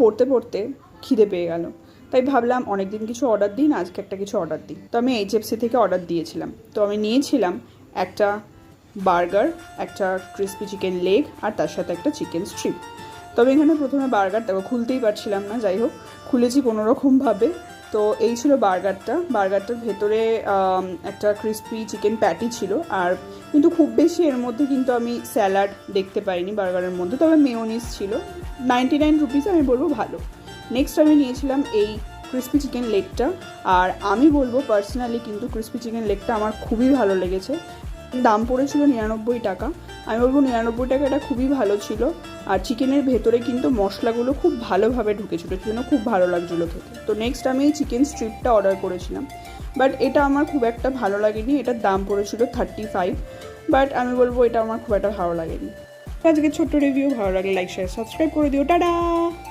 পড়তে পড়তে খিদে পেয়ে গেল, তাই ভাবলাম অনেক দিন কিছু অর্ডার দিই না, আজকে একটা কিছু অর্ডার দিই। তো আমি এইচএফসি থেকে অর্ডার দিয়েছিলাম। তো আমি নিয়েছিলাম একটা বার্গার, একটা ক্রিস্পি চিকেন লেগ, আর তার সাথে একটা চিকেন স্ট্রিপ। তবে এখানে প্রথমে বার্গারটা খুলতেই পারছিলাম না, যাই হোক খুলেছি কোনোরকমভাবে। তো এই ছিল বার্গারটার ভেতরে একটা ক্রিস্পি চিকেন প্যাটি ছিল, আর কিন্তু খুব বেশি এর মধ্যে কিন্তু আমি স্যালাড দেখতে পাইনি বার্গারের মধ্যে, তবে মেয়োনিজ ছিল। 99 রুপিস আমি বলবো ভালো। নেক্সট আমি নিয়েছিলাম এই ক্রিস্পি চিকেন লেগটা, আর আমি বলবো পার্সোনালি কিন্তু ক্রিস্পি চিকেন লেগটা আমার খুবই ভালো লেগেছে। দাম পড়েছিল 99 টাকা। আমি বলবো 99 টাকা এটা খুবই ভালো ছিল, আর চিকেনের ভেতরে কিন্তু মশলাগুলো খুব ভালোভাবে ঢুকেছিল, জন্য খুব ভালো লাগছিলো খেতে। তো নেক্সট আমি এই চিকেন স্ট্রিপটা অর্ডার করেছিলাম, বাট এটা আমার খুব একটা ভালো লাগেনি। এটার দাম পড়েছিল 35, বাট আমি বলবো এটা আমার খুব একটা ভালো লাগেনি। আজকে ছোট্ট রিভিউ ভালো লাগলে লাইক শেয়ার সাবস্ক্রাইব করে দিও। টাটা।